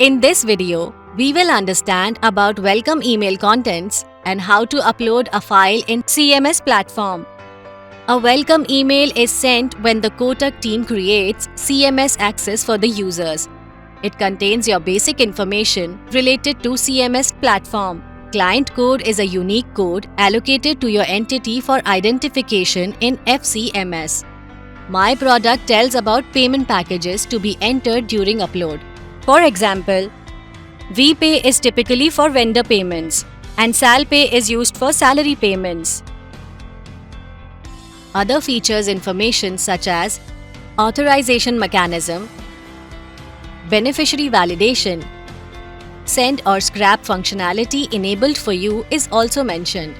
In this video, we will understand about welcome email contents and how to upload a file in CMS platform. A welcome email is sent when the Kotak team creates CMS access for the users. It contains your basic information related to CMS platform. Client code is a unique code allocated to your entity for identification in FCMS. My product tells about payment packages to be entered during upload. For example, VPay is typically for vendor payments and SalPay is used for salary payments. Other features information such as authorization mechanism, beneficiary validation, send or scrap functionality enabled for you is also mentioned.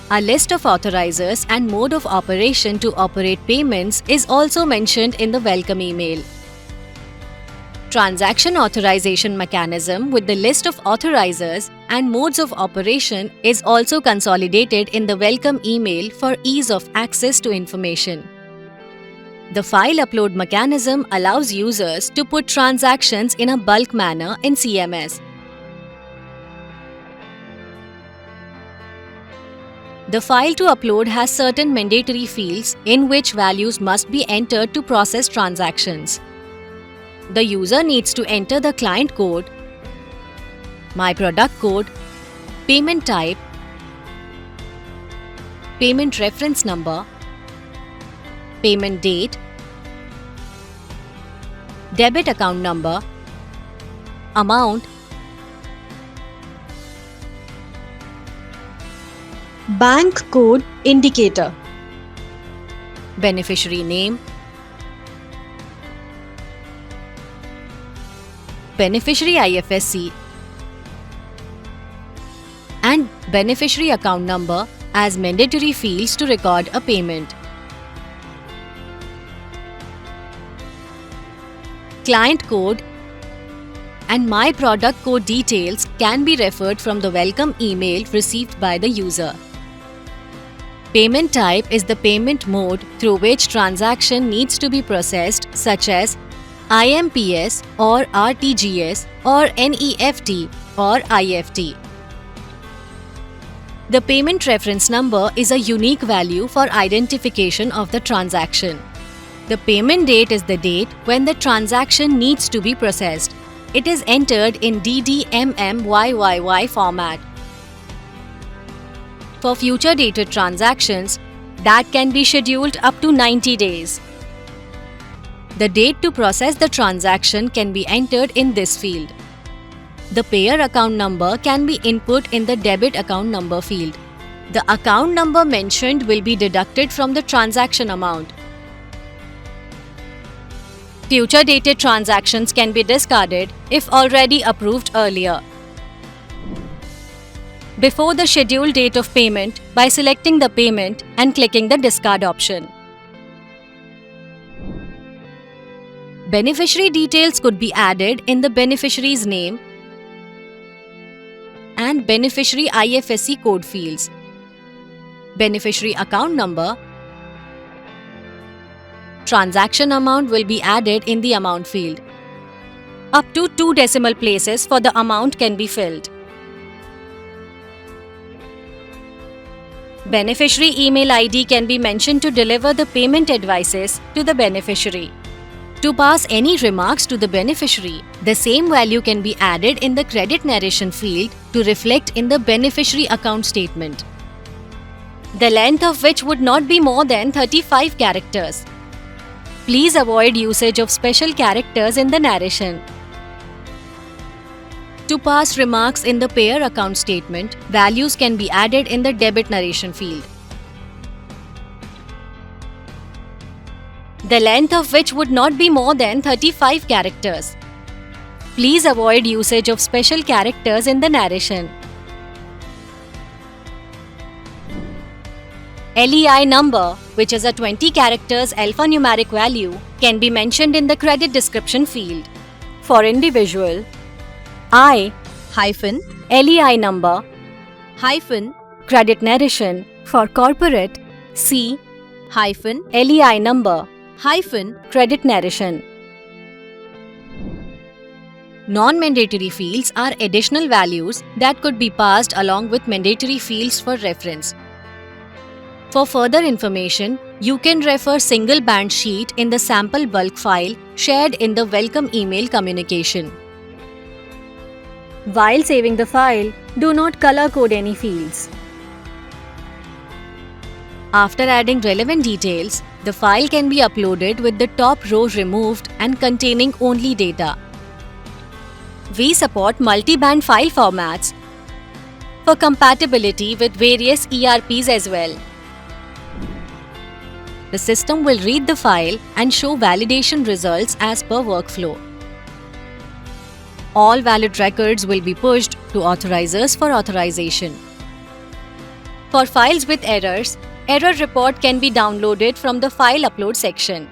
A list of authorizers and mode of operation to operate payments is also mentioned in the welcome email. Transaction authorization mechanism with the list of authorizers and modes of operation is also consolidated in the welcome email for ease of access to information. The file upload mechanism allows users to put transactions in a bulk manner in CMS. The file to upload has certain mandatory fields in which values must be entered to process transactions. The user needs to enter the client code, my product code, payment type, payment reference number, payment date, debit account number, amount, bank code indicator, beneficiary name, beneficiary IFSC, and beneficiary account number as mandatory fields to record a payment. Client code and my product code details can be referred from the welcome email received by the user. Payment type is the payment mode through which transaction needs to be processed, such as IMPS or RTGS or NEFT or IFT. The payment reference number is a unique value for identification of the transaction. The payment date is the date when the transaction needs to be processed. It is entered in DDMMYYY format. For future dated transactions, that can be scheduled up to 90 days. The date to process the transaction can be entered in this field. The payer account number can be input in the debit account number field. The account number mentioned will be deducted from the transaction amount. Future dated transactions can be discarded if already approved earlier. Before the scheduled date of payment by selecting the payment and clicking the discard option. Beneficiary details could be added in the beneficiary's name and beneficiary IFSC code fields. Beneficiary account number, transaction amount will be added in the amount field. Up to 2 decimal places for the amount can be filled. Beneficiary email ID can be mentioned to deliver the payment advices to the beneficiary. To pass any remarks to the beneficiary, the same value can be added in the credit narration field to reflect in the beneficiary account statement, the length of which would not be more than 35 characters. Please avoid usage of special characters in the narration. To pass remarks in the payer account statement, values can be added in the debit narration field, the length of which would not be more than 35 characters. Please avoid usage of special characters in the narration. LEI number, which is a 20 characters alphanumeric value, can be mentioned in the credit description field. For individual, I-LEI number credit narration. For corporate, C-LEI number credit narration. Non-mandatory fields are additional values that could be passed along with mandatory fields for reference. For further information, you can refer single band sheet in the sample bulk file shared in the welcome email communication. While saving the file, do not color code any fields. After adding relevant details, the file can be uploaded with the top row removed and containing only data. We support multi-band file formats for compatibility with various ERPs as well. The system will read the file and show validation results as per workflow. All valid records will be pushed to authorizers for authorization. For files with errors, error report can be downloaded from the file upload section.